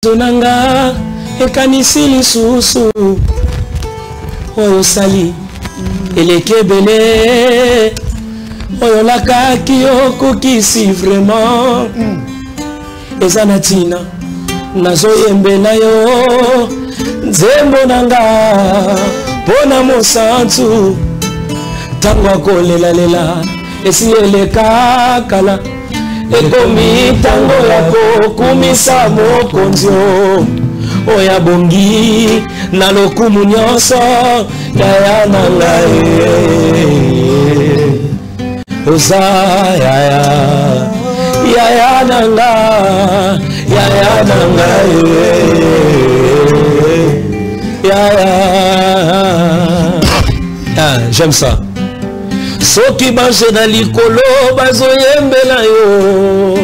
Zonanga ekanisi lisusu oyo sali elekebele oyo lakaki okokisi vraiment eza na tina nazoyembela yo nzembo nanga pona mosantu tango akolelalela esi eleka kala ekomi tango ya kokumisa mokonzi oya bongi na lokumu nyonso yaya na ngai oza yaya na ngai yaya na ngai yaya. J'aime ça. Soki bange na likolo bazoyembela yo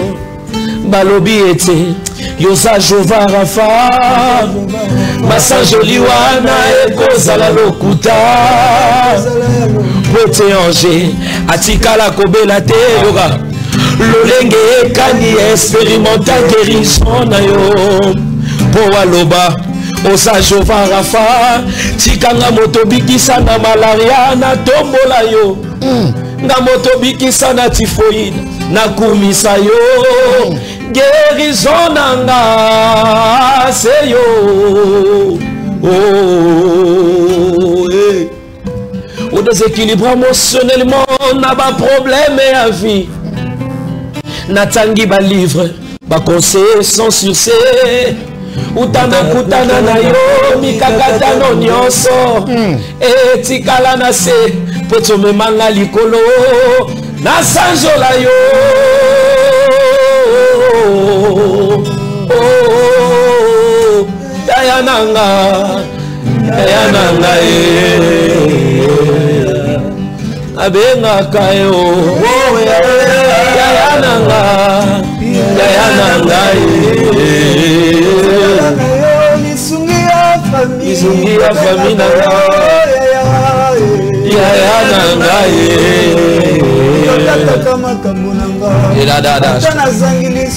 balobi ete yoza Jova Rafa basanjoli wana ekozala lokuta pote ange atikala kobela te yoka lolenge ekani experimenta guérison na yo po waloba oza Jova Rafa tikanga moto bikisa na malaria na tombola yo nga moto bikisa na typhoïde na kumisa yo guérison nanga se yo au déséquilibre émotionnellement na ba problème à vie na tangi ba livre ba conseil sans succès utana kutana na yo mikakatano nyonso etikala na se poto memanga likolo na sanjola yo dayananga abengaka yo dayananga isungi ya famille na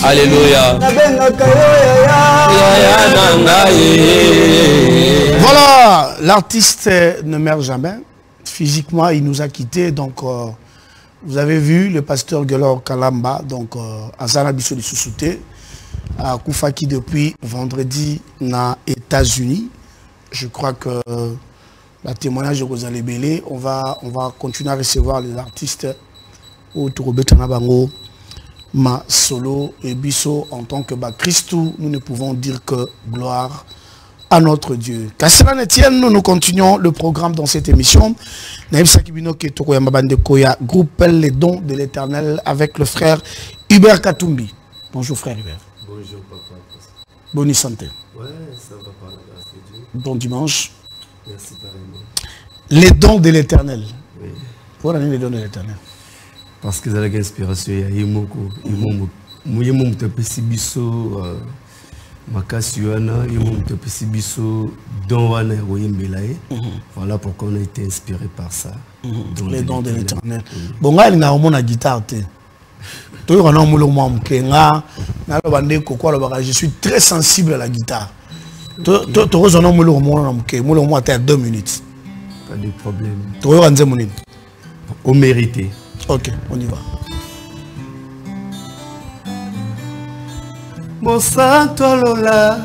Alléluia. Voilà, l'artiste ne meurt jamais. Physiquement, il nous a quittés. Donc, vous avez vu le pasteur Gelor Kalamba, donc Azana Bisso de Soussouté, à Koufaki depuis vendredi aux États-Unis. Je crois que la témoignage de Rosalie Bélé, on va continuer à recevoir les artistes autour de Betanabango, Ma Solo et Bisso en tant que Christou. Nous ne pouvons dire que gloire à notre Dieu. Kassalan Etienne, nous continuons le programme dans cette émission. Naïm Sakibino Ketoko Mabande Koya, groupe Les Dons de l'Éternel avec le frère Hubert Katumbi. Bonjour frère Hubert. Bonjour papa. Bonne santé. Ouais, ça va par la grâce de Dieu. Bon dimanche. Merci pareillement. Les dons de l'Éternel. Oui. Pourquoi les dons de l'Éternel? Parce que c'est l'inspiration. Il y a beaucoup. Biso voilà pourquoi on a été inspiré par ça. Les dons de l'Éternel. Bon, il y a une guitare. Je suis très sensible à la guitare. Tu as 2 minutes. Pas de problème. Au mérité. Ok, on y va. Mosanto lola,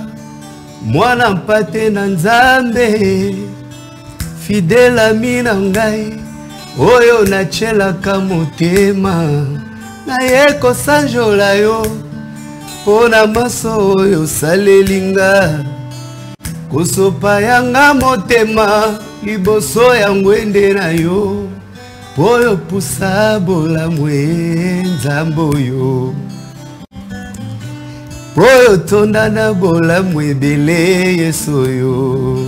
mwana mpate na nzambe, fidèle ami na ngai, oyo nachelaka motema, na ye kosanjola yo, pona maso oyo salelinga, kosopa yanga motema, liboso ya ngwende na yo, poyo pusa bolamwe nzambo yo. Oyo tondana bolamwe ebele yesu yo.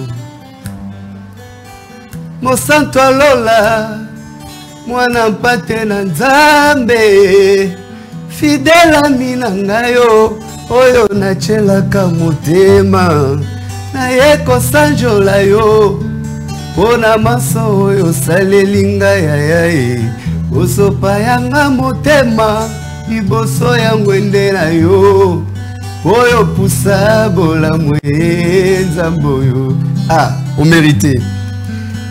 Mosanto alola, mwana mpate na nzambe, fidèle ami na ngai yo, oyo nachelaka motema, na ye kosanjola yo, pona maso oyo salelinga yayaye, kosopa yanga motema, liboso ya ngwende na yo, Oyo poussa bolamu Nzamboyo. Ah, on mérité.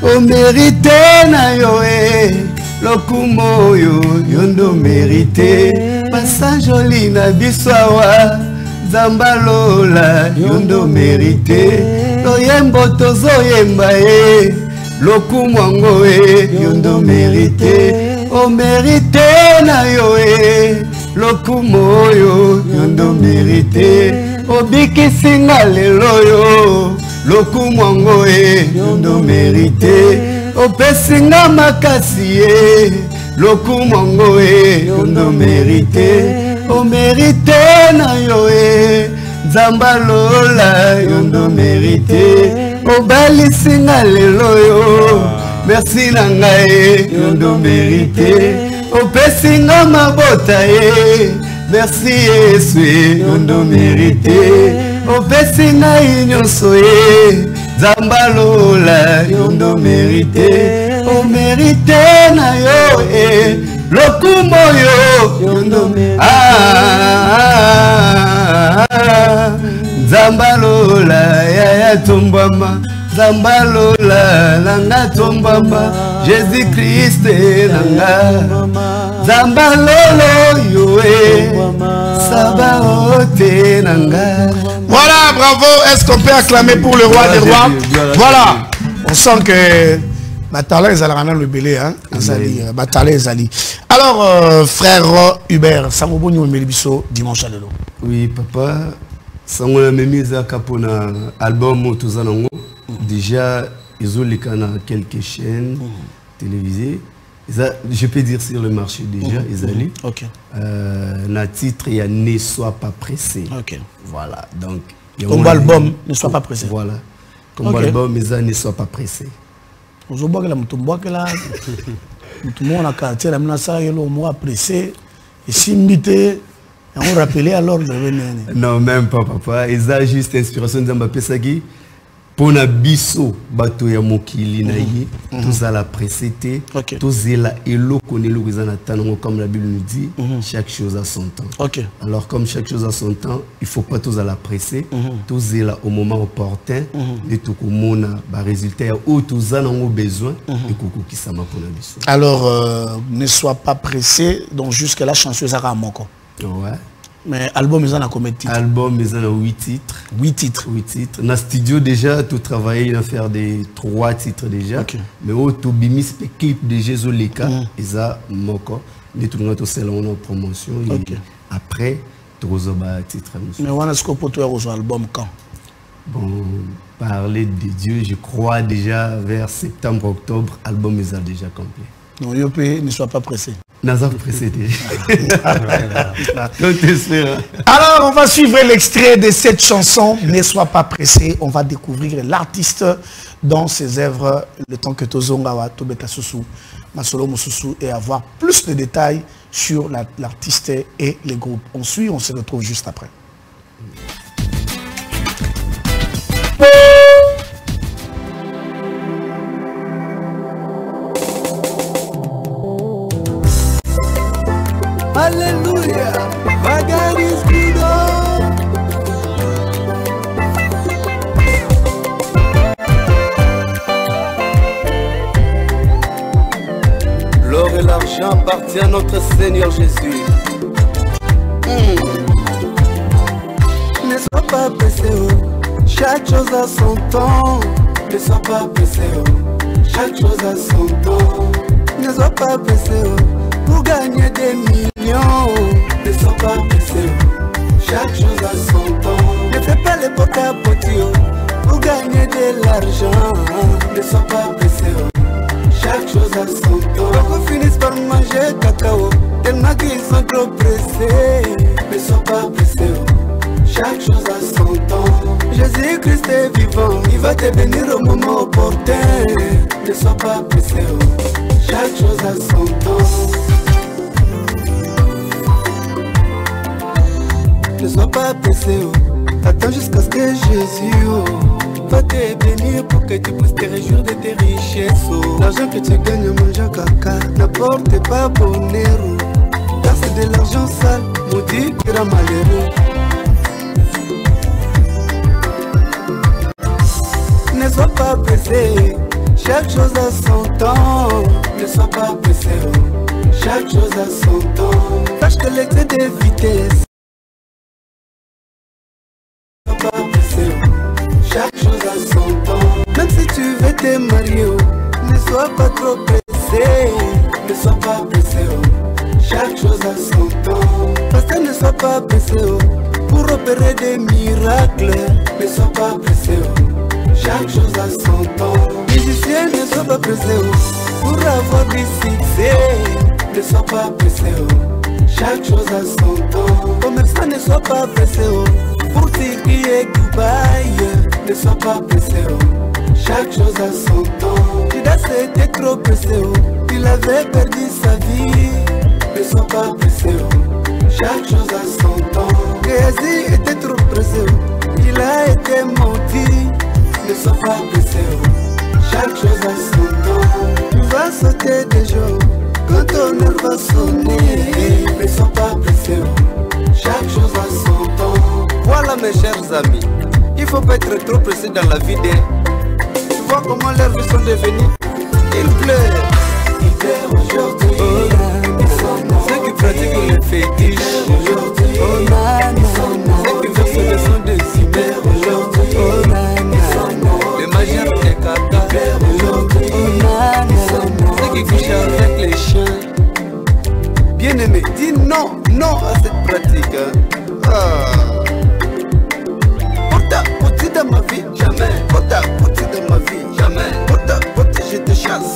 On mérité na yo lokumo yo yondo mérité. Passage joli na biswawa Zambalola yondo mérité. Loyembo tozo yemba lokumo yondo mérité. On mérité na yo lokumo yo yondo mérité. Obiki singa lelo yo lokumo yondo mérité. Opesinga makasi lokumo yondo mérité. O mérité na yo Nzambalola yondo mérité. Obalisinga lelo yo merci na ngai yondo mérité. Opesinga mabota merci Yesu yondo mérité. Opesinga inyonso Nzambalola yondo mérité. O mérité na yo lokumo yo yondo mérité. Nzambalola ya tombama. Nzambalola nanga tombama. Jésus Christ nanga. Nzambalolo yoé. Sabaote nanga. Voilà, bravo. Est-ce qu'on peut acclamer pour le roi des rois? Voilà. On sent que Batala Ezalana le belé, hein? Batala Ezali. Alors, frère Hubert, ça m'a bon Melibiso dimanche à l'élo. Oui, papa. Ça m'a mis à Capona album Tozanango. Déjà, ils ont les canaux quelques chaînes télévisées. Je peux dire sur le marché déjà, ils allaient. Ok. Le titre, il y a Ne sois pas pressé. Ok. Voilà. Donc, comme album, Ne sois pas pressé. Voilà. Comme album, ils Ne sois pas pressé. Vous avez la mutumbo que là, mutumbo na quartier la menasa yelo moi pressé et simbité. On rappelait alors de venir. Non, même pas, papa. Ils ont juste inspiration de Mbappé Sagi. Pour na biso bato ya mokili na ye tous à la précédé tous là et l'eau connaît l'eau comme la Bible nous dit chaque chose a son temps. Alors comme chaque chose a son temps il faut pas tous à la presser tous là au moment opportun et tout comme on a résultat où tous en ont besoin et coucou qui ça m'a pour la biso. Alors ne sois pas pressé donc jusqu'à la chanceuse à moko. Ouais. Mais album ils en a combien de titres? Album ils en a 8 titres. 8 titres. 8 titres. Dans le studio déjà tout travaillé à faire des 3 titres déjà. Mais au tout bimis équipe de Jésus Leka ils a moko les tout notre salon en promotion et après tout ça titre. Mais on a ce qu'on peut toi aux album quand? Bon parler de Dieu je crois déjà vers septembre octobre album ils a déjà complet. Non, Yopé, ne sois pas pressé. Nazar précédé. Alors, on va suivre l'extrait de cette chanson. Ne sois pas pressé. On va découvrir l'artiste dans ses œuvres. Le temps que Tozongawa, Tobeta Susu, Masolo Mususu, et avoir plus de détails sur l'artiste et les groupes. On suit, on se retrouve juste après. Alléluia, my God is good. L'or et l'argent appartiennent à notre Seigneur Jésus. Ne sois pas pressé, chaque chose a son temps. Ne sois pas pressé, chaque chose a son temps. Ne sois pas pressé. Pour gagner des millions, ne sois pas pressé. Chaque chose a son temps. Ne fais pas les potes à potio. Pour gagner de l'argent, ne sois pas pressé. Chaque chose a son temps. Quand on finit par manger cacao, tellement qu'ils sont trop pressés. Ne sois pas pressé. Chaque chose a son temps. Jésus-Christ est vivant, il va te bénir au moment opportun. Ne sois pas pressé. Chaque chose a son temps. Ne sois pas pressé, attends jusqu'à ce que Jésus va te bénir pour que tu puisses te réjouir de tes richesses. L'argent que tu gagnes en mangeant caca n'apporte pas bonheur. Car c'est de l'argent sale, maudit, grand malheureux. sois pas pressé, chaque chose a son temps. Ne sois pas pressé, chaque chose a son temps. Sache que l'excès de vitesse. Ne sois pas pressé, chaque chose a son temps. Même si tu veux te marier, ne sois pas trop pressé. Ne sois pas pressé, chaque chose a son temps. Parce que ne sois pas pressé pour opérer des miracles. Ne sois pas pressé, chaque chose a son temps. Musicien, ne sois pas pressé pour avoir du succès. Ne sois pas pressé, chaque chose a son temps. Commerçant, ne sois pas pressé pour t'écrire Dubaï. Ne sois pas pressé, chaque chose a son temps. Judas était trop pressé, il avait perdu sa vie. Ne sois pas pressé, chaque chose a son temps. Géasi était trop pressé, il a été menti. Ne sois pas pressé, chaque chose a son temps. Tu vas sauter des jours quand ton heure va sonner. Ne sois pas pressé, chaque chose a son temps. Voilà mes chers amis, il faut pas être trop pressé dans la vie des. Tu vois comment leurs vies sont devenues. Il pleut. Il pleut aujourd'hui. Ceux qui pratiquent les fétiches aujourd'hui. Ceux qui versent le son des cyber aujourd'hui. Les magiens des catas aujourd'hui. Ceux qui couchent avec les chiens. Bien aimé, dis non, non à cette pratique. Pour ta beauté dans ma vie, jamais. Pour ta beauté dans ma vie, jamais. Pour ta beauté, je te chasse.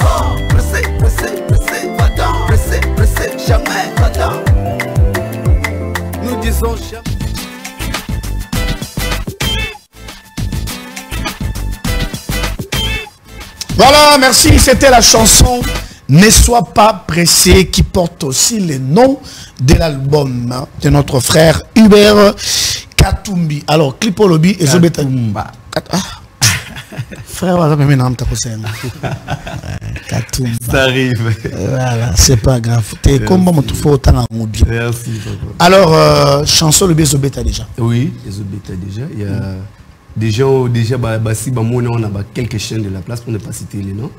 Pressé, pressé, pressé, va-t'en. Pressé, pressé, jamais, va-t'en. Nous disons jamais. Voilà, merci. C'était la chanson Ne sois pas pressé qui porte aussi le nom de l'album de notre frère Hubert Katumbi. Alors, Clipolobi et Zobetamba. Frère, Katumbi. Ça arrive. Voilà, c'est pas grave. T'es comme moi, tu fais autant à mon bien. Merci. Alors, chanson le Zobeta déjà. Oui, Zobeta déjà. Il y a déjà si on a quelques chaînes de la place pour ne pas citer les noms.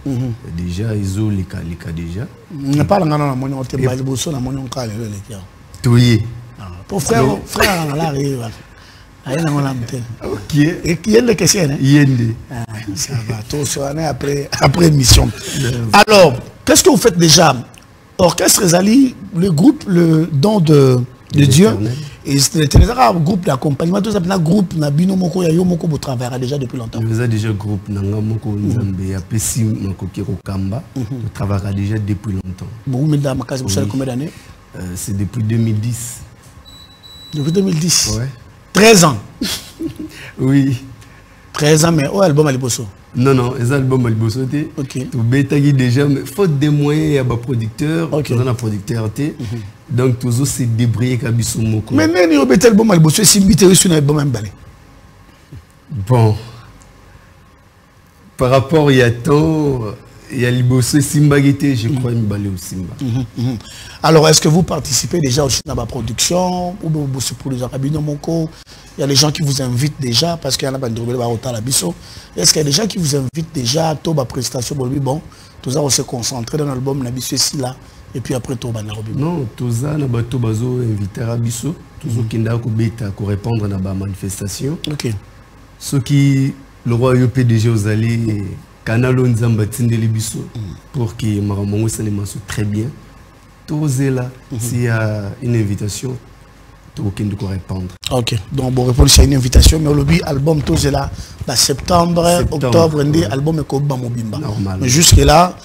Déjà ils ont les cas déjà. On parle dans mon nom te bali bosso na mon nom ka le kia. Oui. Pour frère on la arrive. Aïe na mon amtel. OK. Et qui est le question hein? Yende. Ça va tout ça après émission. Alors, qu'est-ce que vous faites déjà? Orchestre Zali, le groupe le don de Dieu. Et c'est un groupe d'accompagnement, tout ça, un groupe, Nabino Moko, Yayo Moko, vous travaillez déjà depuis longtemps. Nous avons déjà un groupe, Nanga Moko, Nzambe, Apesi Moko Kamba, nous travaillons déjà depuis longtemps. Vous mettez dans ma case, vous savez combien d'années? C'est depuis 2010. Depuis 2010? Ouais. 13 ans? Oui. 13 ans, mais où album Aliboso? Non, non, les albums Aliboso, ok. Tout bétagui déjà, mais faute de moyens, il y a un producteur, on a un producteur, donc toujours c'est débrouillé Kabiso Moko. Mais n'est-ce pas l'album Aliboso, c'est invité sur l'album Mbale? Bon. Par rapport, il y a temps, il y a Aliboso Simbagité, je crois, Mbale au Simba. Alors, est-ce que vous participez déjà aussi dans la production ou pour les Arabino Moko? Il y a des gens qui vous invitent déjà parce qu'il y en a pas de la biso. Est-ce qu'il y a des gens qui vous invitent déjà à la prestation? Bon, tout ça, on s'est concentré dans l'album Nabiso ici là. Et puis après, tout non, tout ça, on a invité à Bisso. Tout ce qui a répondre à la manifestation. Ok. Ce qui, le roi PDG aux alliés, Canal Nzambatine de Bisso, pour que Maramongo s'alimente très bien. Tout ça là, s'il y a une invitation, aucun de quoi répondre. Ok, donc bon répondre c'est une invitation, mais le album tout c'est là, septembre, octobre, album est comme Mobimba. Mais jusque là,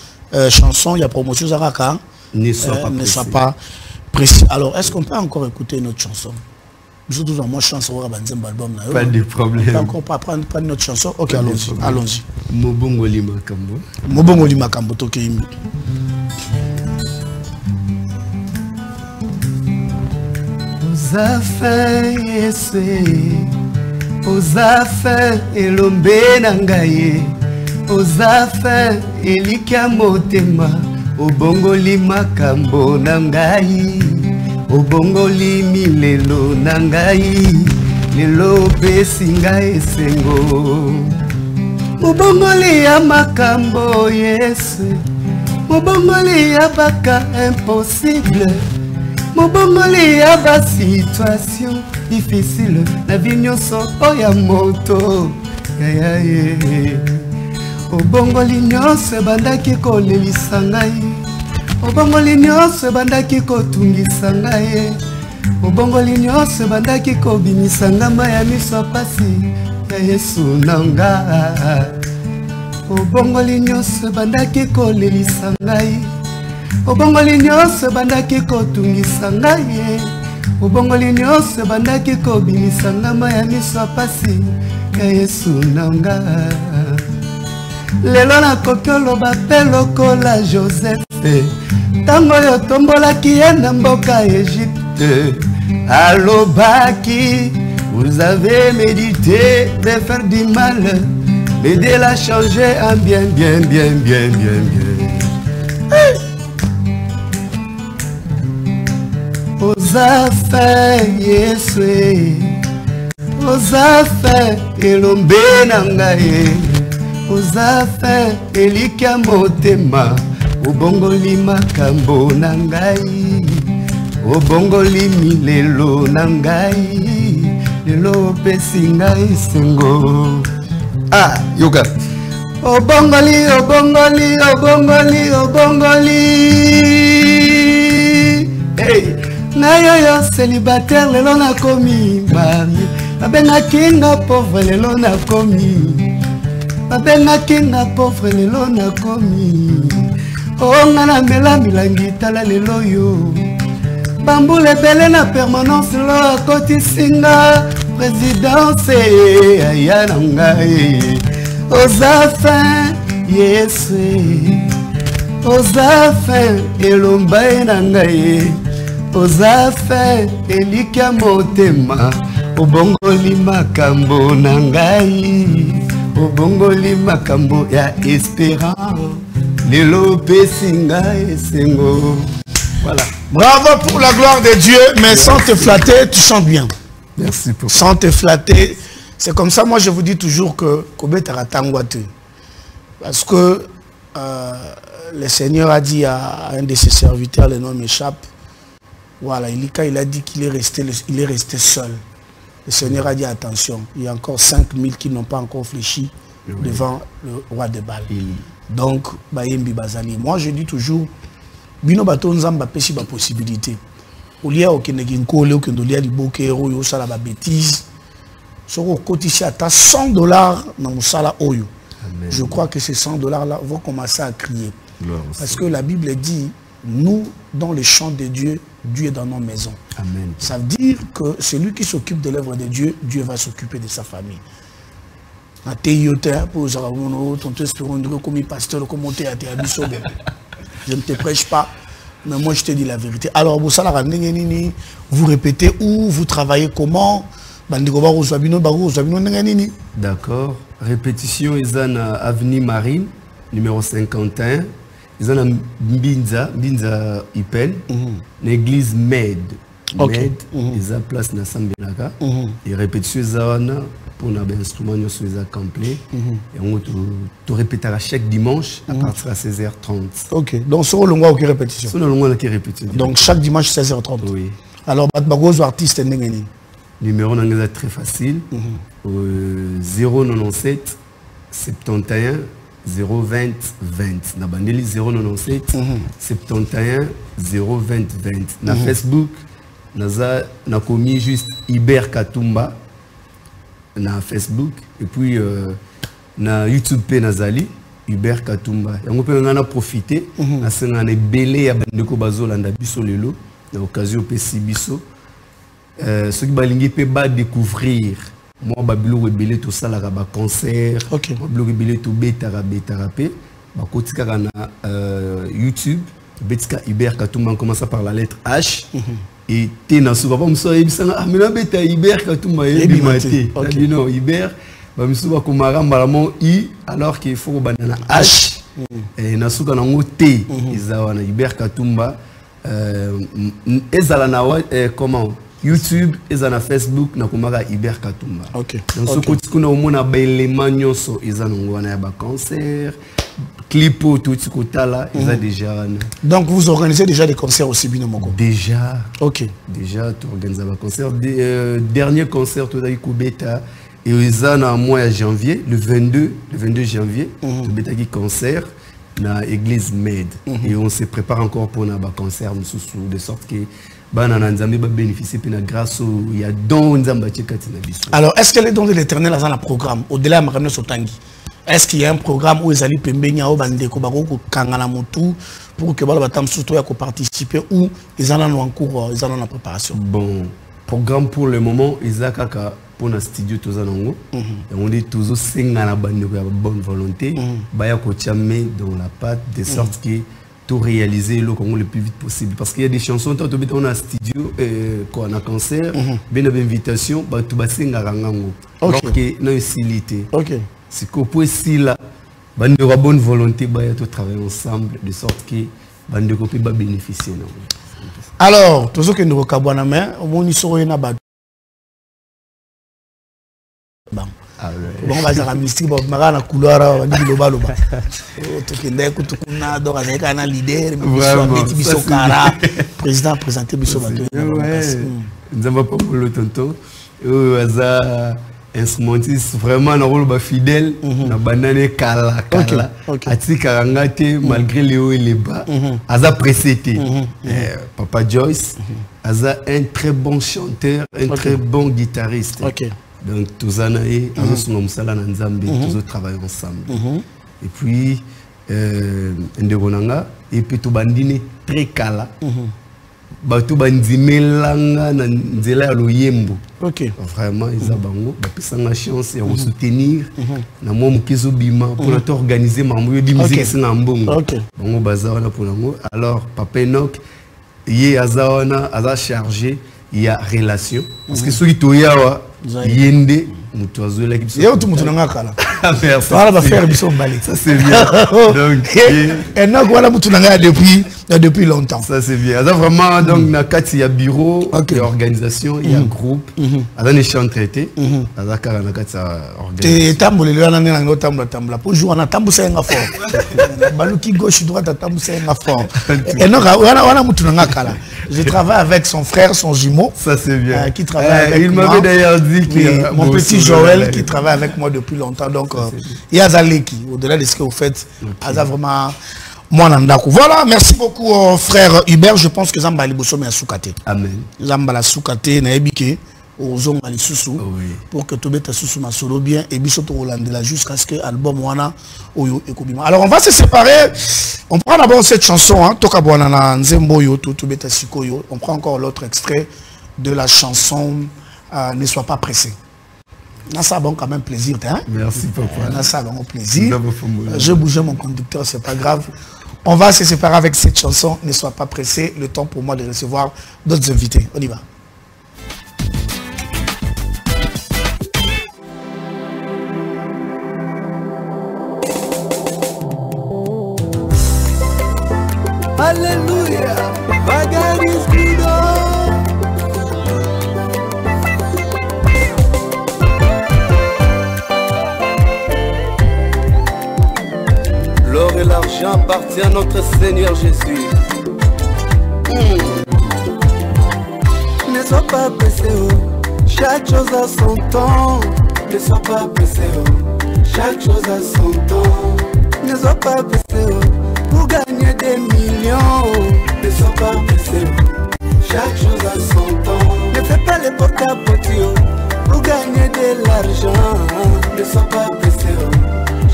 chanson, il y a promotion Zaraka. Ne sois pas précis. Alors, est-ce qu'on peut encore écouter une autre chanson? Surtout dans moi chanson album. Pas de problème. On peut encore pas prendre une autre chanson. Ok, allons-y. Allons-y. Mobongo Lima Kambo. Mobongo Lima Kambo Tokeimi. Aux affaires, aux affaires, elombe nangaye, aux affaires, elika motema, obongoli makambo nangai, obongoli milelo nangai, lelo besinga esengo. Mobongoli ya makambo Yesu, mobongoli ya baka impossible, mobongoli ya ba situation difficile, la vie nyonso oya moto ya ye. Obongoli nyonso bandaki kolelisa ngai, obongoli nyonso bandaki kotungisa ngai, obongoli nyonso bandaki kobimisa ngamba ya miso pasi ya Yesu nanga. Obongoli nyonso bandaki kolelisa ngai, obongoli nyonso bandaki kotungisa ngai, obongoli nyonso bandaki kobimisa ngamba ya miso pasi ya Yesu nanga. Lelo nakoki oloba mpe lokola Joseph, ntango oyo tombolaki ye na mboka Égypte, alobaki vous avez médité de faire du mal, mais de la changer en bien, bien, bien, bien, bien, bien. Aux affaires Yesu, aux affaires elombe nangaye, aux affaires elika motema, obongoli makambo nangai, obongoli milelo nangai, lelo pesi ngai sengo. Ah, yoga. Obongoli, obongoli, obongoli, obongoli. Hey, nayo célibataire lelo na komi marié. Babengaki nga pauvre lelo na komi. Babengaki nga pauvre lelo na komi. Oh nga na mela milangi tala lelo yo. Bambule bele na permanence lo akoti singa. Présidence aya nangai. Aux affaires Yesu, aux affaires elomba nangai, aux affaires elika motema, obongoli makambo nangai, obongoli makambo ya espérance, lelo pesinga esengo. Voilà. Bravo pour la gloire de Dieu, mais sans te flatter, tu chantes bien. Merci pour sans te flatter. C'est comme ça, moi je vous dis toujours que Kobe Taratangwate. Parce que le Seigneur a dit à un de ses serviteurs, le nom m'échappe. Voilà, il a dit qu'il est resté seul. Le Seigneur a dit attention, il y a encore 5000 qui n'ont pas encore fléchi devant le roi de Baal. Donc, Bayembi Bazali. Moi je dis toujours, Bino Baton Zamba Peshi ba possibilité. Au lieu de Keneginko, au Kendolia Liboke, au Sala ba bêtise. Soko kotisi ata $100 dans mon sala oyo. Je crois que ces $100 là vont commencer à crier. Parce que la Bible dit, nous, dans les champs de Dieu, Dieu est dans nos maisons. Amen. Ça veut dire que celui qui s'occupe de l'œuvre de Dieu, Dieu va s'occuper de sa famille. Je ne te prêche pas, mais moi je te dis la vérité. Alors, vous répétez où, vous travaillez comment? D'accord. Répétition, ils ont avenue Marine, numéro 51. Ils ont Mbinza Ipen, l'église Med. Med, ils ont place dans Sambelaka. Et répétition, ils ont pour un instrument complet. Et on te répétera chaque dimanche à partir de 16h30. Ok. Donc, c'est le mois qui répétition. C'est le mois qui répétition. Donc, chaque dimanche 16h30. Oui. Alors, Batbagozo artiste numéro est très facile. 097 71 020 20. Na bandeli 097 71 020 20. Na Facebook, na commis juste Iber Katumba na Facebook et puis na YouTube pe nazali Iber Katumba. Yango pe ngana profiter na sengane belé ya bandeko bazolanda biso lelo na occasion pe sibiso. Ceux qui balingi peut pas découvrir moi babilo rebelle tout ça là ba concert babilo rebelle tout betara pe ba kotika na YouTube betika Iber Katumba commence par la lettre H et tena souba ba muso ebisanga amena beta Iber Katumba ebimate non Iber ba muso ba komara mbalamo I alors qu'il faut banana H et na souka na ngote izawana Iber Katumba ezala na comment YouTube et na Facebook na komaka Iber Katumba. OK. Donc ce côté qu'on a au moins ba élément nyonso ezanongo na ba concert, clip tout ce côté là, ils a déjà. Donc vous organisez déjà des concerts aussi bien Moko. Déjà. OK. Déjà tu organises un concert dernier concert tout avec Kubeta et ils a en mois de janvier, le 22 janvier, Kubeta qui concert na église Med et on se prépare encore pour un concert de sorte que bénéficier de grâce il y a don alors est-ce que les dons de l'éternel dans le programme au-delà de Makamne Sotangi est-ce qu'il y a un programme où ils allaient pembenya au bandeko bako kangana mutu pour que bala batam surtout ya ko participer ou ils en ont en cours ils en ont en préparation bon programme pour le moment Isakaka pour un studio tous en on dit toujours singana bandeko ya bonne volonté baya ko chamé dans la pâte de sorte que tout réaliser le Congo le plus vite possible parce qu'il y a des chansons tant on a studio quand on a concert bien invitation ba tout basinga rangango donc non facilité OK c'est qu'on peut si là bande de bonne volonté ba tout travailler ensemble de sorte que bande de copie ba bénéficier non alors toujours que nous kabwana mais on y soro na ba bon on va dire la mystique bon mara na couloir on dit loba loba to kende kutukuna donc azeka na leader mais biso kara président présenter biso bato nzamba pas le tonton aza instrumentiste vraiment na rôle ba fidèle na banane kala atika ngate malgré les hauts et les bas aza précédé Papa Joyce aza un très bon chanteur un très bon guitariste. Donc tous anaï nous travaillons ensemble et puis ndebonanga et puis tout bandine très kala batu bandimelanga na nzela ya loyembo. OK vraiment ils a bango ba pesanga chance ya soutenir na mo mukizo bima pour organiser mambo yo di musique sina mbongo bango bazawana pour nango alors Papa Enoch ye azawana aza chargé il y a relation parce que ceux qui toyawa yende mutoazo la kipso yo tout mutu nanga kala merci voilà va faire biso balé ça c'est bien donc et na voilà mutu nanga depuis longtemps ça c'est bien ça vraiment donc na kati ya bureau il y a organisation il y a groupe ada ne chant traité ada kala na kati organisation et tambolé là na ngo tambla pour jouer na tambusa nga fort baluki gauche droite tambusa nga fort et non voilà mutu nanga kala je travaille avec son frère son jumeau ça c'est bien qui travaille avec il m'avait d'ailleurs dit que mon petit Joël qui travaille avec moi depuis longtemps donc il y a Zaleki au-delà de ce que vous faites Aza vraiment moi nandako voilà merci beaucoup frère Hubert je pense que Zamba liboso me soukate amen Zamba la soukate na ebike ozonga lisusu pour que tobeta susu masolo bien et biso to rolandela jusqu'à ce que album wana oyo ekobima alors on va se séparer on prend d'abord cette chanson hein toka bwana na nzembo yo to tobeta sikoyo on prend encore l'autre extrait de la chanson ne sois pas pressé. Ça bon quand même plaisir hein? Merci papa. Ça bon plaisir. Je bougeais mon conducteur, c'est pas grave. On va se séparer avec cette chanson. Ne sois pas pressé. Le temps pour moi de recevoir d'autres invités. On y va. Alléluia. L'or et l'argent appartiennent à notre Seigneur Jésus. Ne sois pas pressé, chaque chose a son temps. Ne sois pas pressé, chaque chose a son temps. Ne sois pas pressé pour gagner des millions. Ne sois pas pressé, chaque chose a son temps. Ne fais pas les porte-à-porte pour gagner de l'argent. Ne sois pas pressé.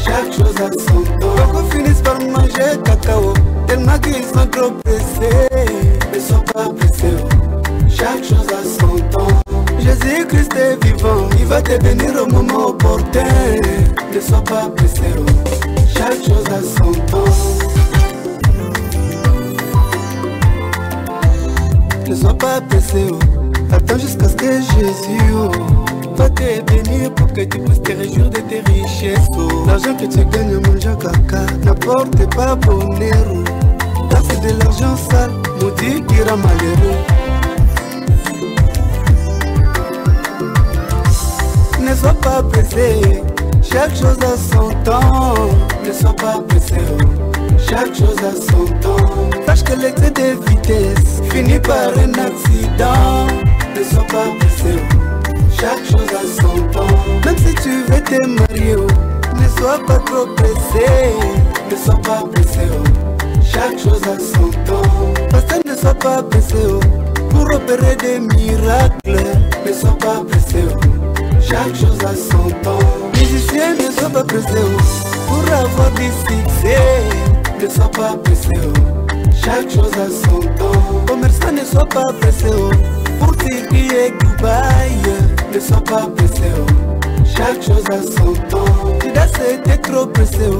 Chaque chose a son temps. Beaucoup finissent par manger cacao tellement qu'ils sont trop pressés. Ne sois pas pressé. Chaque chose a son temps. Jésus-Christ est vivant. Il va te bénir au moment opportun. Ne sois pas pressé. Chaque chose a son temps. Ne sois pas pressé. Attends jusqu'à ce que Jésus va te bénir pour que tu puisses te réjouir de tes richesses. L'argent que tu gagnes à manger caca n'apporte pas bonheur. Là c'est de l'argent sale, maudit qui rend malheureux. Ne sois pas pressé, chaque chose a son temps. Ne sois pas pressé, chaque chose a son temps. Sache que l'excès de vitesse finit par un accident. Ne sois pas pressé, chaque chose a son temps. Même si tu veux te marier, ne sois pas trop pressé. Ne sois pas pressé, chaque chose a son temps. Parce que ne sois pas pressé pour opérer des miracles. Ne sois pas pressé, chaque chose a son temps. Musicien, ne sois pas pressé pour avoir du succès. Ne sois pas pressé, chaque chose a son temps. Commerçant, ne sois pas pressé pour dire Dubaï. Ne sois pas pressé, chaque chose a son temps. Judas était trop pressé,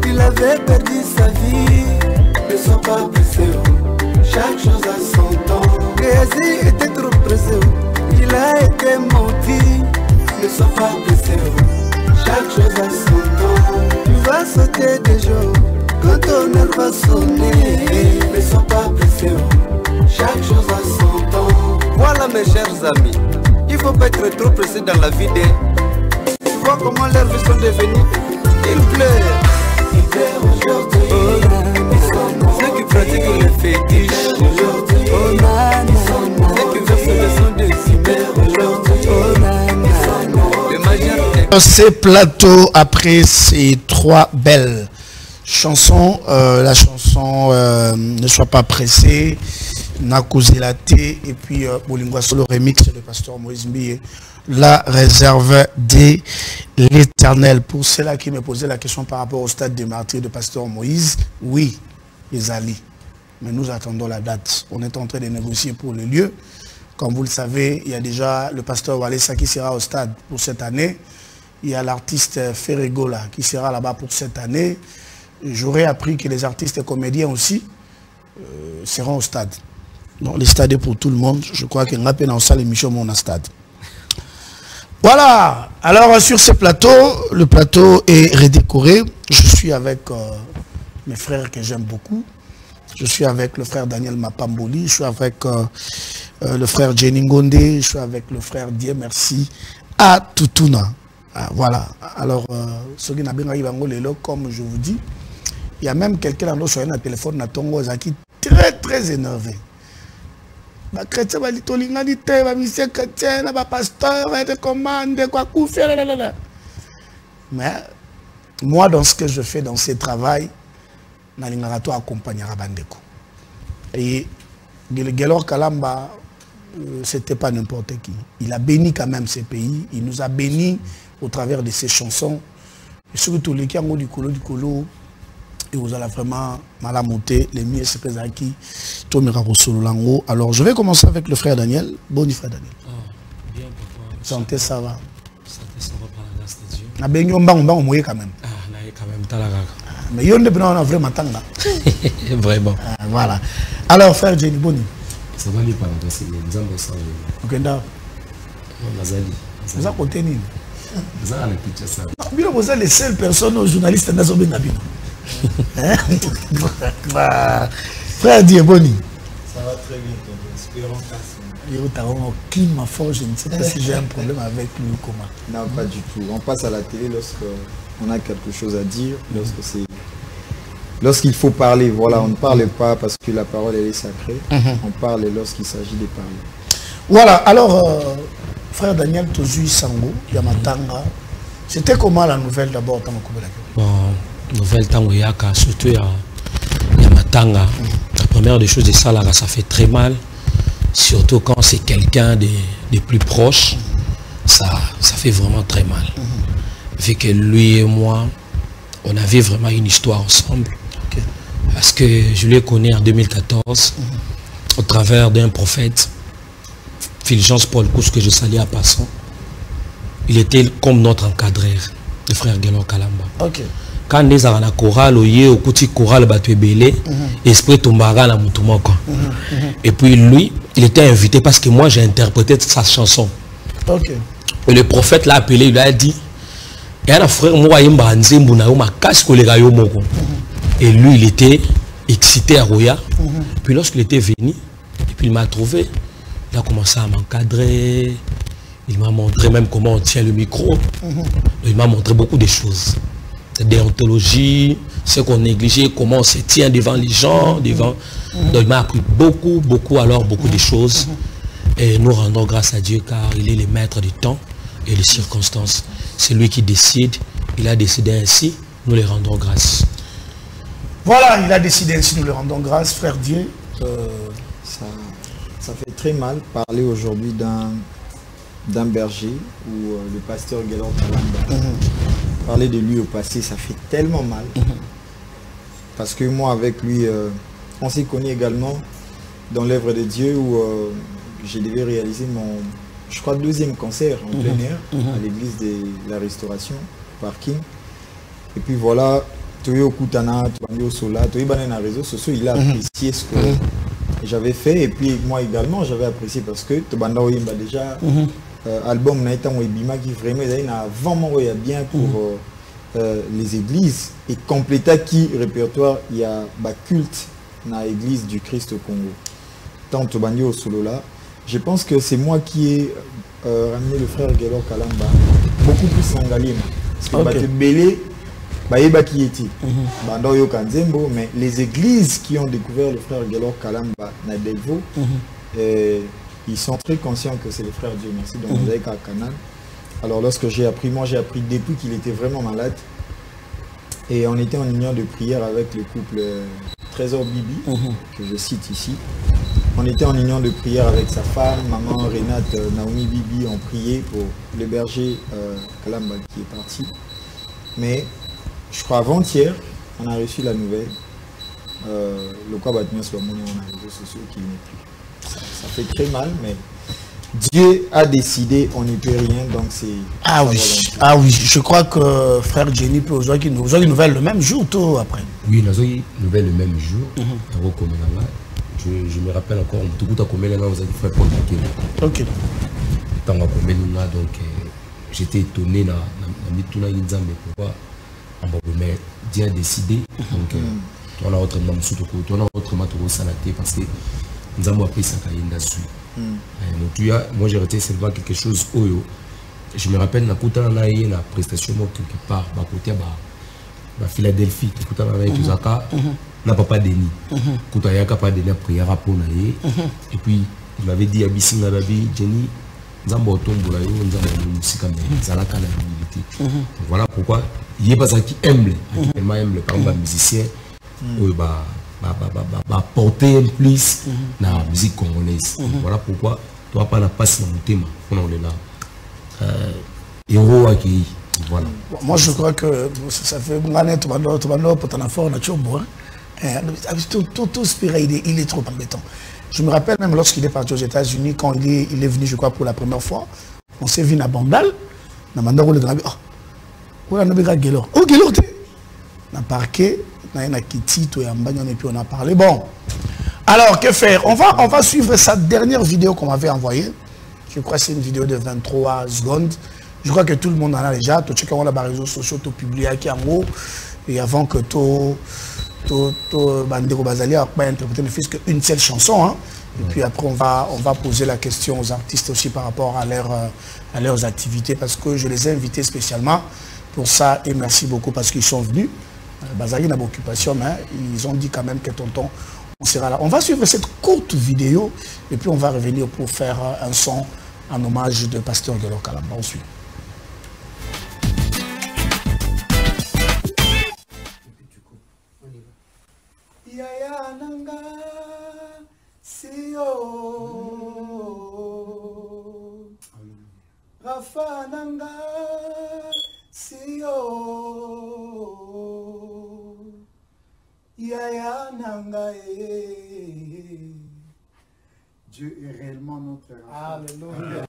il avait perdu sa vie. Ne sois pas pressé, chaque chose a son temps. Géasi était trop pressé, il a été menti. Ne sois pas pressé, chaque chose a son temps. Tu vas sauter des jours quand ton heure va sonner. Ne sois pas pressé, chaque chose a son temps. Voilà mes chers amis, il faut pas être trop pressé dans la vie des... Tu vois comment leurs vies sont devenues. Il pleure. Il pleure aujourd'hui. Ceux qui pratiquent les fétiches aujourd'hui. Ceux qui versent le sang des cimères aujourd'hui. Le magien. Ces plateaux, après ces trois belles chansons, la chanson Ne sois pas pressé, Nakouzé Laté, et puis Bolingwa Solo Remix de Pasteur Moïse Mbiye, la réserve de l'Éternel. Pour ceux-là qui me posaient la question par rapport au stade des martyrs de Pasteur Moïse, oui, ils allaient. Mais nous attendons la date. On est en train de négocier pour le lieu. Comme vous le savez, il y a déjà le pasteur Walesa qui sera au stade pour cette année. Il y a l'artiste Ferregola qui sera là-bas pour cette année. J'aurais appris que les artistes et comédiens aussi seront au stade. Donc, le stade est pour tout le monde. Je crois qu'il y a un peu dans ça l'émission Mon Stade. Voilà. Alors, sur ce plateau, le plateau est redécoré. Je suis avec mes frères que j'aime beaucoup. Je suis avec le frère Daniel Mapamboli. Je suis avec le frère Jenny Ngonde. Je suis avec le frère Dieu Merci à Tutuna. Voilà. Alors, ce qui n'a bien arrivé, comme je vous dis, il y a même quelqu'un dans le téléphone qui est très très énervé. Les chrétiens, les chrétiens, les pasteurs, les commandes, mais moi, dans ce que je fais dans ce travail, je vais accompagner Bandeko. Et Gelor Kalamba, c'était pas n'importe qui. Il a béni quand même ces pays. Il nous a bénis au travers de ses chansons. Et surtout les qui ont du colo. Et vous allez vraiment mal à monter. Les miens, c'est présent qui. Alors, je vais commencer avec le frère Daniel. Bon, frère Daniel. Bien, papa. Santé, ça va. Santé, ça va par la grâce de Dieu. Na ben yon bang bang moye quand même. Ah, là, quand même, t'as la gaga. Mais yon ne peut pas vraiment tanga. Vraiment. Voilà. Alors, frère Jenny Boni. Ça va aller par la grâce de Dieu. Nous avons ça. Ok, d'accord. Nazali. Vous avez côté ni. Vous avez la pitié ça. Vous êtes les seules personnes aux journalistes dans le Nabino. Frère Dieu Boni. Ça va très bien, espérons qu'à qui m'a fort, je ne sais pas si j'ai un problème avec lui ou comment. Non, pas du tout. On passe à la télé lorsqu'on a quelque chose à dire, lorsqu'il faut parler. Voilà, on ne parle pas parce que la parole elle est sacrée. On parle lorsqu'il s'agit de parler. Voilà, alors, frère Daniel Tozui Sango, Yamatanga, c'était comment la nouvelle d'abord dans le Bon, nouvelle Tango Yaka, surtout Yamatanga. La première des choses de ça, là, ça fait très mal. Surtout quand c'est quelqu'un des plus proches, ça fait vraiment très mal. Vu que lui et moi, on avait vraiment une histoire ensemble. Parce que je l'ai connu en 2014, au travers d'un prophète, Fulgence Paul Kous, que je salue à passant. Il était comme notre encadreur, le frère Gelor Kalamba. Quand les avons la chorale, au petit chorale battu belé, esprit tombara la moutoumoko. Et puis lui, il était invité parce que moi j'ai interprété sa chanson. Et le prophète l'a appelé, il lui a dit, et un frère moi et lui il était excité à Roya. Puis lorsqu'il était venu, et puis il m'a trouvé, il a commencé à m'encadrer, Il m'a montré même comment on tient le micro. Il m'a montré beaucoup de choses. La déontologie, ce qu'on négligeait, comment on se tient devant les gens, devant... Donc il m'a appris beaucoup alors, beaucoup de choses. Et nous rendons grâce à Dieu car il est le maître du temps et des circonstances. C'est lui qui décide. Il a décidé ainsi, nous les rendons grâce. Voilà, il a décidé ainsi, nous le rendons grâce, frère Dieu. Ça fait très mal parler aujourd'hui d'un berger ou le pasteur Gelor Kalamba. Parler de lui au passé, ça fait tellement mal. Parce que moi, avec lui, on s'est connus également dans l'œuvre de Dieu où je devais réaliser mon, je crois, 2e concert en plein air à l'église de la Restauration, parking. Et puis voilà, Toyo Kutana, Toyo Sola, Toyo Banana réseaux sociaux, il a apprécié ce que j'avais fait. Et puis moi également, j'avais apprécié parce que Tobanda Oyemba déjà, album Naïta Oyebima qui vraiment, il y a vraiment bien pour les églises. Et compléta qui répertoire, il y a culte dans l'église du Christ au Congo. Tant Tobanda au solo là. Je pense que c'est moi qui ai ramené le frère Gelor Kalamba beaucoup plus en Galima. Parce que Belé, qui était mais les églises qui ont découvert le frère Gelor Kalamba Nadelvo, ils sont très conscients que c'est le frère Dieu merci donc vous avez qu'à Canal. Alors lorsque j'ai appris, moi j'ai appris depuis qu'il était vraiment malade et on était en union de prière avec le couple Trésor Bibi que je cite ici. On était en union de prière avec sa femme, maman Renate, Naomi Bibi, on priait pour le berger Kalamba qui est parti. Mais je crois avant-hier, on a reçu la nouvelle. Le quoi Batmias Wamoni on a les réseaux sociaux qui n'est plus. Ça fait très mal, mais Dieu a décidé, on n'y peut rien, donc c'est... Ah oui, je crois que frère Jenny peut vous avoir une nouvelle le même jour, tout après. Oui, nous avons une nouvelle le même jour. Je me rappelle encore, tout le monde a dit frère Paul Bakela. Ok. Donc j'étais étonné dans pourquoi Dieu a décidé. Donc on a autrement salaté parce que nous avons appris ça moi j'ai reté seulement quelque chose. Je me rappelle dans la prestation quelque part côté à Philadelphie n'a pas Denis. Quand il y a pas de la prière à Ponaye. Et puis il m'avait dit à Bissing Babi, Jenny, Zambo Tombola, voilà pourquoi il n'y a pas ça qui aime le musicien. Porter un plus dans la musique congolaise. Voilà pourquoi tu n'as pas la passe dans le thème. On est là. Héros accueilli. Voilà. Moi je crois que ça fait tout spiré, il est trop embêtant. Je me rappelle même lorsqu'il est parti aux États-Unis, quand il est venu, je crois, pour la première fois, on s'est vu à Bandal, dans le Gelor. Oh, Gelor, on a parqué, on a quitté, et puis on a parlé. Bon, alors que faire? On va suivre sa dernière vidéo qu'on m'avait envoyée. Je crois que c'est une vidéo de 23 secondes. Je crois que tout le monde en a déjà. Tout checker les réseaux sociaux, tout publié qui en haut. Et avant que tout Bandero Bazali n'a pas interprété ne fût-ce qu'une seule chanson. Hein. Et puis après, on va poser la question aux artistes aussi par rapport à leurs activités. Parce que je les ai invités spécialement pour ça. Et merci beaucoup parce qu'ils sont venus. Bazali n'a pas d'occupation, mais ils ont dit quand même que tonton, on sera là. On va suivre cette courte vidéo. Et puis on va revenir pour faire un son en hommage de Pasteur Gelor Kalamba. On suit. Yaya nanga siyo Rafa nanga siyo Yaya nanga Dieu est réellement notre Rafa. Alléluia.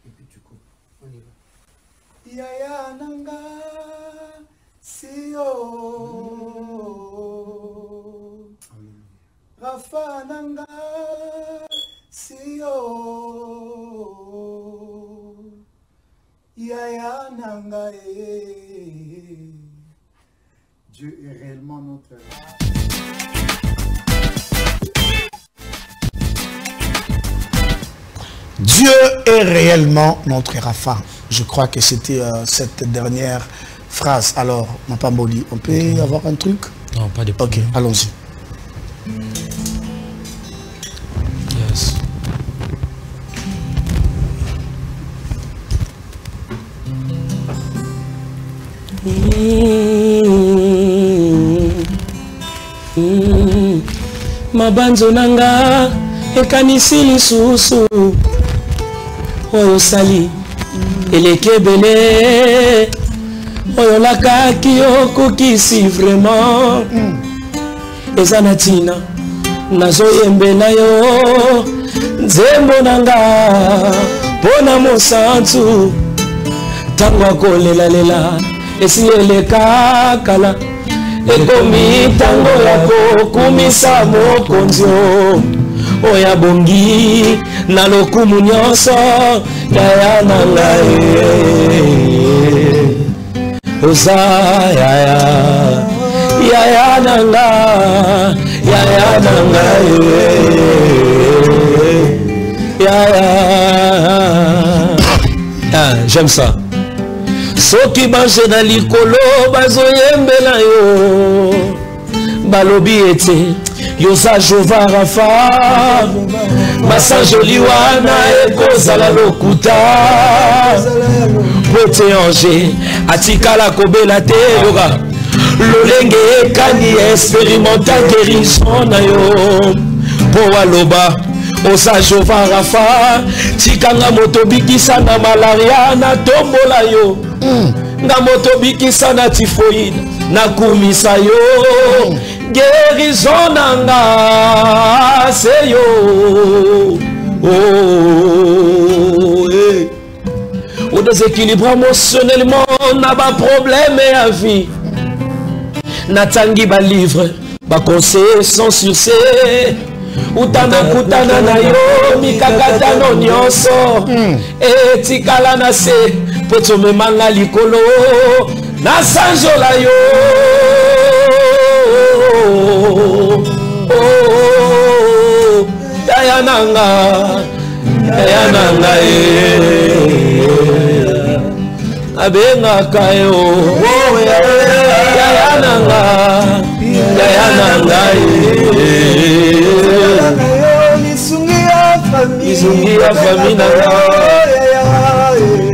Et puis tu coupes. On y va. Yaya nanga siyo Rafa nanga siyo Yaya nanga Dieu est réellement notre Dieu est réellement notre Rapha. Je crois que c'était cette dernière phrase. Alors, Mapamboli, on peut avoir un truc? Non, pas de problème. Ok, allons-y. Yes. Mabanzo nanga ekanisi lisusu oyo sali elekebele oyo lakaki okokisi vraiment eza na ntina nazoyembela yo nzembo nanga mpona mosantu ntango akolelalela esi eleka kala ekomi ntango ya kokumisa mokonzi oyo abongi na lokumu nyonso yaya na ngai oza yaya na ngai yaya na ngai yaya. J'aime ça. Soki bange na likolo bazoyembela yo balobi ete yoza Jova Rafa basajoli wana ekozala lokuta pote ange atikala kobela te yoka lolenge ekani experimenta guérison na yo po aloba oza Jova Rafa tikanga moto bikisa na malaria na tombola yo nga moto bikisa na typhoïde nakumisa yo guérison nanga se yo au déséquilibre émotionnellement na ba problème à vie natangi ba livre ba conseil sans succès utana kutana na yo mikakatano nyonso etikala na se poto memanga likolo na sanjola yo dayananga abengaka yo dayananga izungi ya famille nanga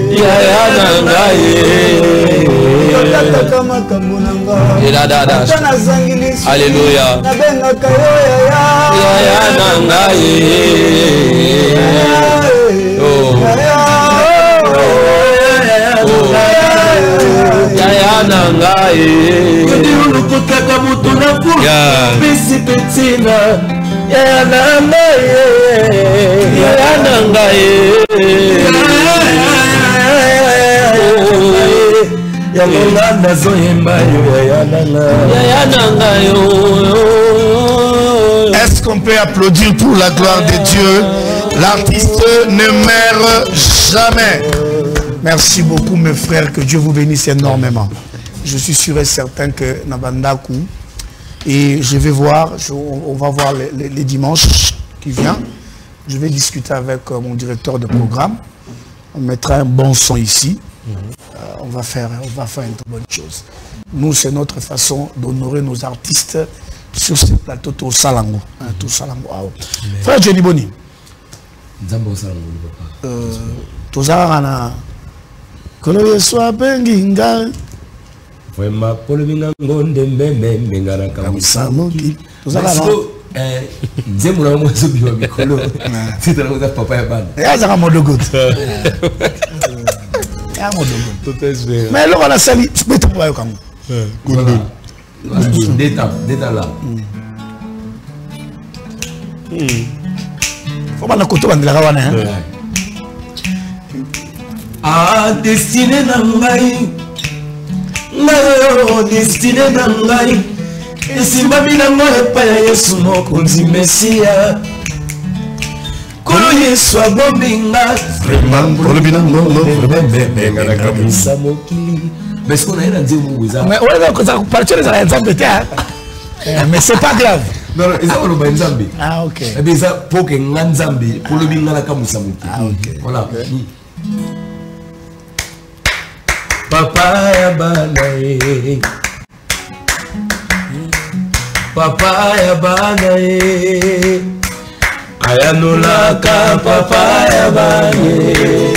yaya nanga alléluia yaya nanga yaya nanga ulukutaka mutu naku bisi petina yaya nanga yaya nanga Est-ce qu'on peut applaudir pour la gloire de Dieu? L'artiste ne meurt jamais. Merci beaucoup mes frères, que Dieu vous bénisse énormément. Je suis sûr et certain que Nabandaku, et je vais voir, on va voir les dimanches qui viennent. Je vais discuter avec mon directeur de programme. On mettra un bon son ici. On va faire une très bonne chose. Nous, c'est notre façon d'honorer nos artistes sur ce plateau tout Salango. Tout Salango. Frère Johnny Boni. Tout Salango. Kolo soit benginga. Vraiment, pour le minga ngonde mbengana kamusamoki. Tout Salango. Nzemula mwezo biwa mikolo. Sita na papa ya bana. Ya zaka modogot. Mais là, on a sali. Tu peux te voir comme d'état là. Faut pas n'importe quoi de la rawane. Ah, destiné n'angai. Non, destiné n'angai. Et si ma vie n'a pas Yesu no konzi Messia. Kolo Yesu abombinga. Vraiment, pour le bilan, non, mais ce qu'on a dit, mais c'est pas grave. Non, ils ont le Nzambe. Ah, ok. Et bien, ça, pour que Nzambe, pour le Bingala Kamusamuki. Ah, ok. Voilà. Papa ya banae. Papa ya banae. Ayanolaka papa ya banae.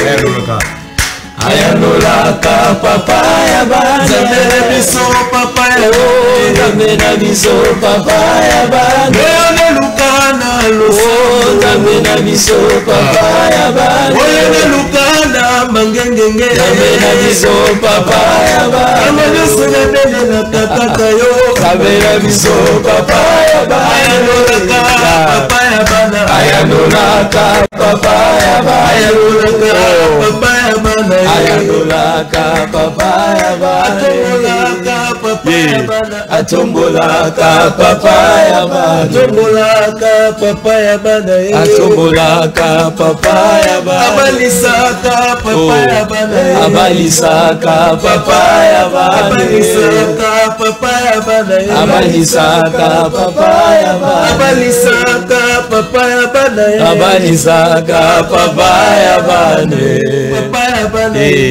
Ayanolaka papa ya banae. Zamena biso papa ya banae. Zamena biso papa ya banae. Lukana loso. Zamena biso papa ya banae. Oyene lukana mangengenge. Zamena biso papa ya banae. Amanya senene na tataka yo. Zamena biso papa ya banae. Ayanolaka papa ya banae. Ayanolaka papa ya banae. Ayanolaka papa ya banae. Ayanolaka papa ya banae. Atombolaka papa ya banae. Atombolaka papa ya banae. Atombolaka papa ya banae. Abalisaka papa ya banae. Abalisaka papa ya banae. Abalisaka papa ya banae. Abalisaka papa ya banae. Abalisaka papa ya banae. Abalisaka papa ya banae. Papa ya banae.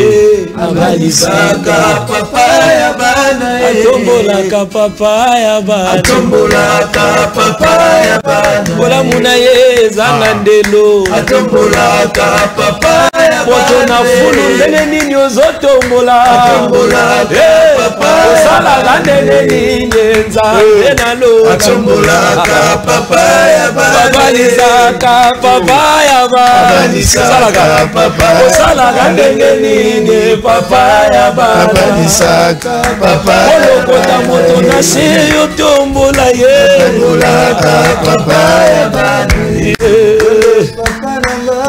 Abalisaka papa ya banae. Atombolaka papa ya banae. Atombolaka papa ya banae. Bola munaye zanandelo. Atombolaka papa ya banae. Poto na fulu ndene nini ozotombola. Atombolaka papa. Osala gandene nini nzambe nalo. Atombolaka papa ya banae. Abalisaka papa ya banae. Osala papa. Osala gandene nini papa ya banae. Abalisaka papa. Olokota moto na se yo tombola ye. Atombolaka papa ya banae.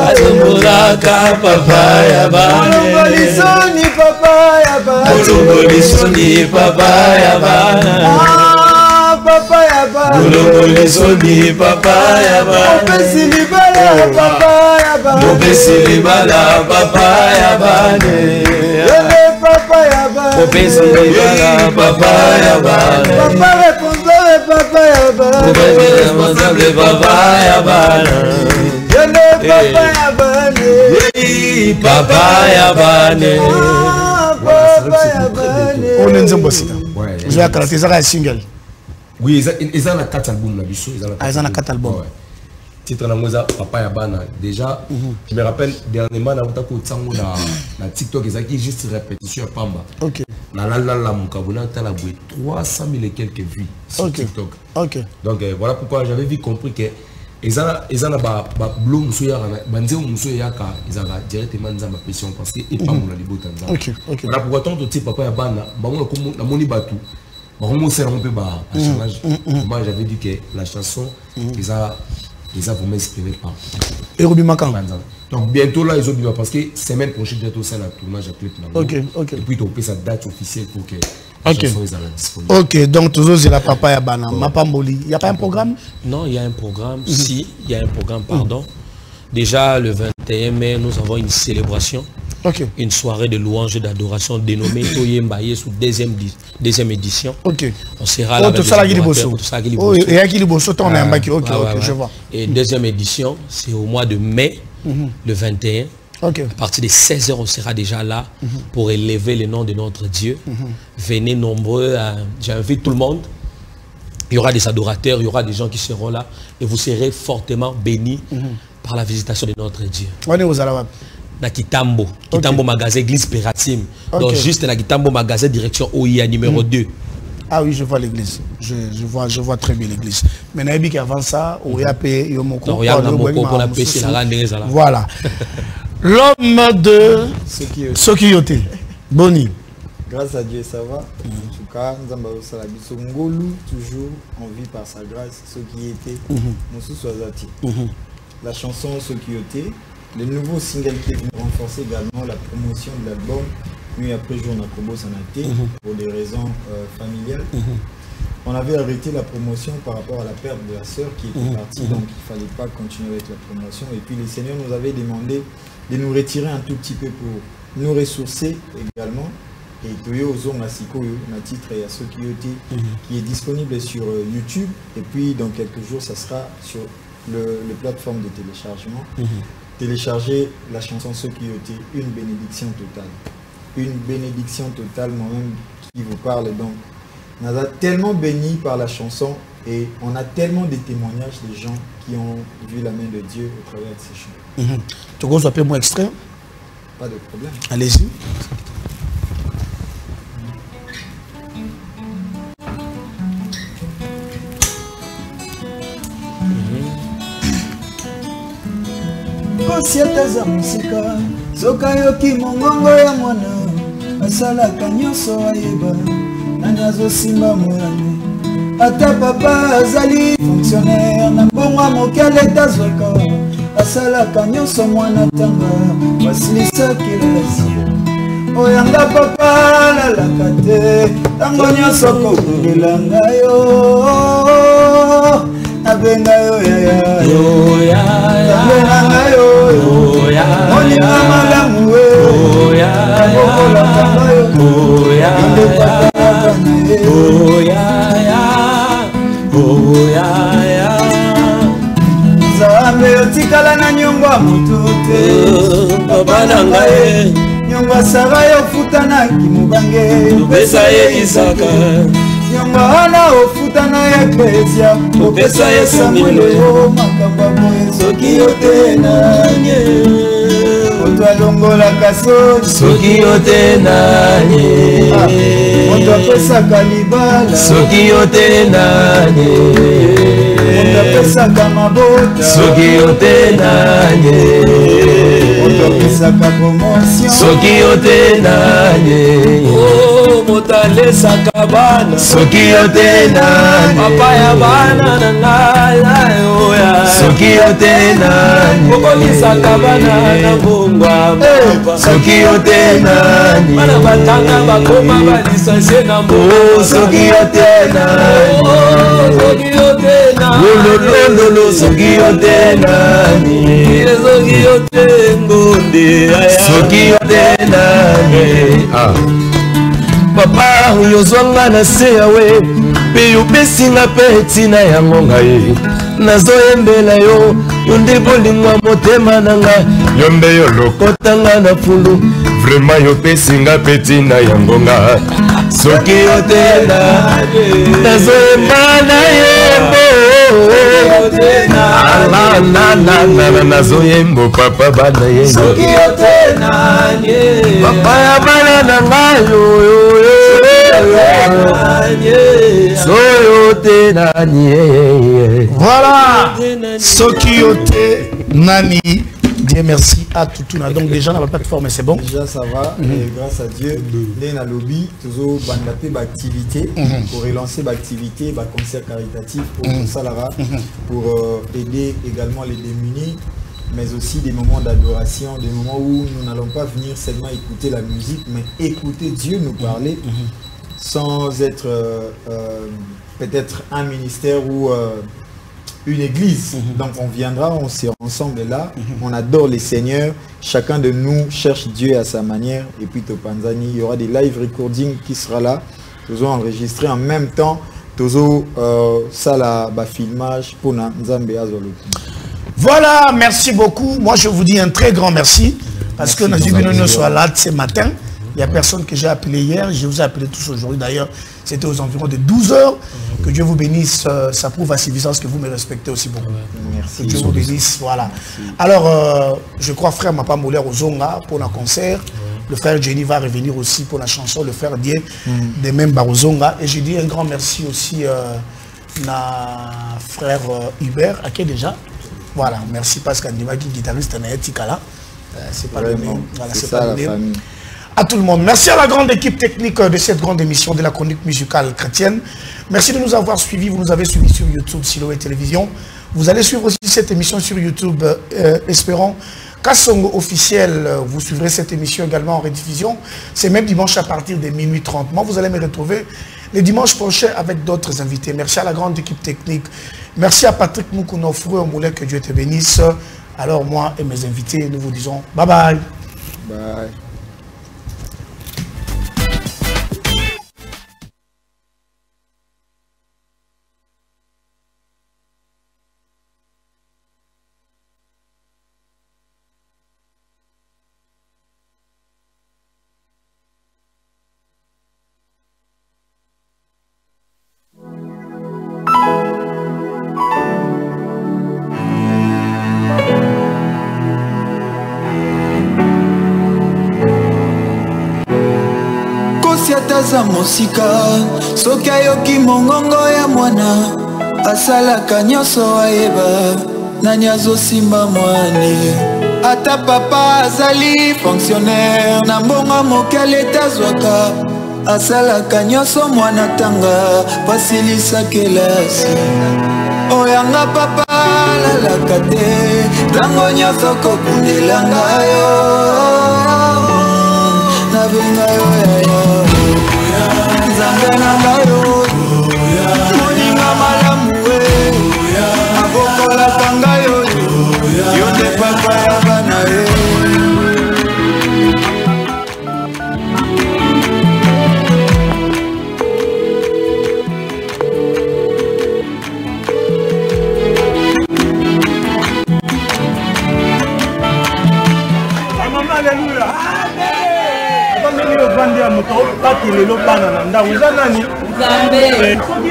Atombolaka papa ya banae. Olombolisoni papa ya banae. Olombolisoni papa ya banae. Papa ya banae. Olombolisoni papa ya banae. Opesi libala papa ya banae. Opesi libala papa ya banae. Papa ya banae. Opesi libala papa ya banae. Papa responsable papa ya banae. Opesi responsable papa ya banae. Papa ya banae. Papa ya banae. Papa ya banae. On est en Bosnie. Je vais caractériser un single. Oui, ils ont 4 albums là, ils ont 4 albums. Titre na Papa ya bana. Déjà, je me rappelle dernièrement na TikTok qui juste répétition pamba. OK. Na la mukabuna ta la boué 300 000 et quelques vues sur TikTok. OK. Donc voilà pourquoi j'avais vu compris que ils ont ba bloom so ya banze muso ya ka ils ont directement nzamba pression parce que et pas mon libota nzamba. OK. OK. Voilà pourquoi tant de type Papa ya bana ba mo comme na moni batu. Moi j'avais dit que la chanson ils ont vraiment exprimé par. Et Ruby Makan. Donc bientôt là ils ont dit parce que semaine prochaine bientôt ça la tournage à clip là. OK. OK. Et puis tu peux sa date officielle pour que OK. OK, donc toujours c'est la Papa ya bana. Mapamboli, il y a pas un programme? Non, il y a un programme. Si, il y a un programme, pardon. Déjà le 21 mai, nous avons une célébration. OK. Une soirée de louange et d'adoration dénommée Toyembaye sous deuxième édition. OK. On sera là. Je vois. Et deuxième édition, c'est au mois de mai, le 21. Okay. À partir de 16h, on sera déjà là pour élever le nom de notre Dieu. Venez nombreux, j'invite tout le monde. Il y aura des adorateurs, il y aura des gens qui seront là et vous serez fortement bénis par la visitation de notre Dieu. On est aux Arabes. Na Kitambo, Kitambo magasin église Pératim. Donc juste la Kitambo magasin direction OIA numéro 2. Ah oui, je vois l'église. Je vois très bien l'église. Mais Naïbi qui avant ça, OIA paye Yomoko. Voilà. L'homme de Sokiyote. Boni. Grâce à Dieu, ça va. En tout cas, nous avons toujours en vie par sa grâce. Sokiyote, Moussou Swazati. La chanson Sokiyote. Le nouveau single qui est venu renforcer également la promotion de l'album Nuit après jour na Kobo Sanate pour des raisons familiales. On avait arrêté la promotion par rapport à la perte de la sœur qui était partie, donc il ne fallait pas continuer avec la promotion. Et puis les seigneurs nous avaient demandé de nous retirer un tout petit peu pour nous ressourcer également Et Toyo Zonga Sikoyo, un titre et à ceux qui est disponible sur YouTube. Et puis dans quelques jours, ça sera sur les plateformes de téléchargement. Téléchargez la chanson Ceux qui étaient, une bénédiction totale. Une bénédiction totale, moi-même qui vous parle. Donc, on a tellement béni par la chanson et on a tellement de témoignages des gens qui ont vu la main de Dieu au travers de ces chants. Tu veux appeler mon extrait? Pas de problème. Allez-y. Kosiata za musika soka yoki mongongo ya mwana asalaka nyonso ayeba nani azosimba moyane ata papa azali fonctionnaire na mbongo moke leta zweka asalaka nyonso mwana tanga basilisaki lasi oyanga papa lalaka te ntango nyonso kokungelanga yo abenga yo yaya abenga yo moninga malamu we akokolakanga yo ande pataka nzambe yotikala na nyongo ya moto te papa na ngai nyongo asara yofutanaki mobange topesa ye isaka nyongo wana ofutana ya eklesia topesa ye samuele makambo boye soki yo te nanye moto alongolaka soki yo te nanye moto apesaka libala soki yo te nanye moto apesaka mabota soki yo te nanye moto apesaka promotion soki yo te nanye moto alesaka bana soki yo te nanye papa ya bana na ngai oya soki yo te nanye okolisaka bana na bongwa papa soki yo te nanye bana batanga bakoma balisanse na mbo soki yo te nanye soki yo te nanye lolololo soki yo te nanye soki yo te ngonde soki yo te nanye papa oyozwanga na se yawe mpe yopesinga mpe ntina yango ngai nazoyembela yo yo nde bolingwa motema na nga yo mbe yo lokotanga na fulu vraimen yopesinga mpe ntina yango nga soki yo te nazoyemba na yembo nazoyembo papa bana ye soki yo te papa ya bana na ngai voilà soki yo te nani. Dieu merci à tout. Donc déjà dans la plateforme c'est bon. Déjà ça va et grâce à Dieu dans le lobby toujours bandater l'activité pour relancer l'activité concert caritatif pour Salara pour aider également les démunis mais aussi des moments d'adoration, des moments où nous n'allons pas venir seulement écouter la musique mais écouter Dieu nous parler sans être peut-être un ministère ou une église. Donc on viendra, on sera ensemble là, on adore les seigneurs, chacun de nous cherche Dieu à sa manière. Et puis Topanzani, il y aura des live recordings qui sera là, toujours enregistrés en même temps, toujours ça là, filmage pour Nzambe Azolo. Voilà, merci beaucoup. Moi je vous dis un très grand merci parce que nous soit là ce matin. Il n'y a personne que j'ai appelé hier, je vous ai appelé tous aujourd'hui. D'ailleurs, c'était aux environs de 12 heures. Que Dieu vous bénisse, ça prouve à suffisance que vous me respectez aussi beaucoup. Merci. Que Dieu vous bénisse, voilà. Alors, je crois frère Mapa Mouler au Zonga pour le concert. Le frère Jenny va revenir aussi pour la chanson, le frère Die, de même Barozonga. Et je dis un grand merci aussi à frère Hubert, à qui déjà. Voilà, merci Pascal Ndimaki, guitariste Naetikala. C'est pas le même. Voilà, c'est pas le même. À tout le monde. Merci à la grande équipe technique de cette grande émission de la chronique musicale chrétienne. Merci de nous avoir suivis. Vous nous avez suivis sur YouTube, Siloé Télévision. Vous allez suivre aussi cette émission sur YouTube. Espérons qu'à son officiel, vous suivrez cette émission également en rediffusion. C'est même dimanche à partir de minuit 30. Moi, vous allez me retrouver les dimanches prochains avec d'autres invités. Merci à la grande équipe technique. Merci à Patrick Moukouno, Frou Moulin, que Dieu te bénisse. Alors moi et mes invités, nous vous disons bye bye. Bye. aza mosika soki ayoki mongongo ya mwana asalaka nyonso ayeba nani azosimba mwani ata papa azali fonctionnaire na mbongo moke leta zwaka asalaka nyonso mwana tanga basilisa kelasi oyanga papa lalaka te ntango nyonso kokundelanga yo nabenga yo yaya nzambe nanga yo moninga malamu abokolaka nga yo yo nde papa ya bana ye Bandia moto pati lelo bana na nda uza nani Nzambe soki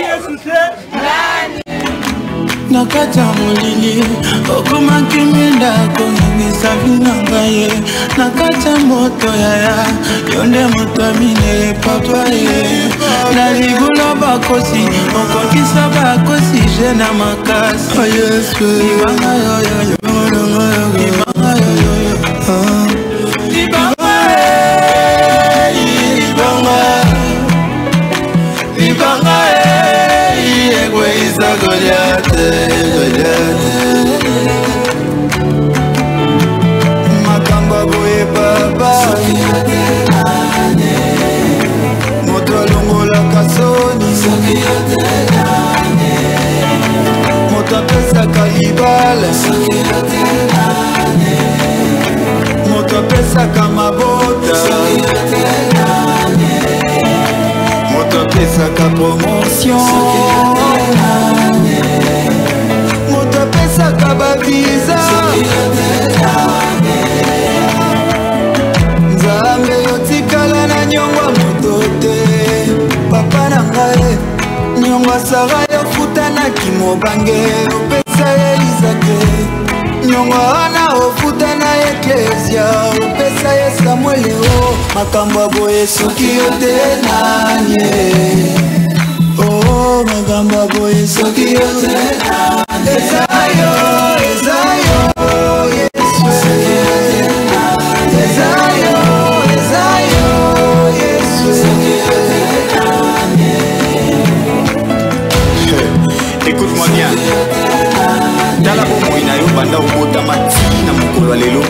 Yesu te nani nakati ya molili okomaki minda kongisa vina ngaye nakati ya moto yaya yo nde moto amine papa ye na ligula bakosi okokisa bakosi je na makasi Yesu ibanga yoyo ibanga yoyo makamba boye baba moto alongolaka soni moto apesaka libala moto apesaka mabota moto apesaka promotion moto apesaka baviza nzambe yotikala na nyongwa moto te papa na ngai nyongwa sara yofutanaki mobange opesa ye izake nyongwa ana ofuta na eklesia opesa ye samuele o makambo aboye soki yo te nani oh makambo aboye soki yo te ezayo ezayo Yesu ezayo ezayo Yesu écoute-moi bien tala bomoi na yo banda obotama ntina mokolo ya lelo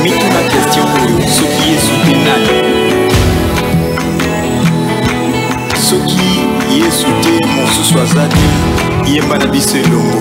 mituna question oyo soki Yesu te nani soki Yesu te mosusu aza te yemba na biso elongo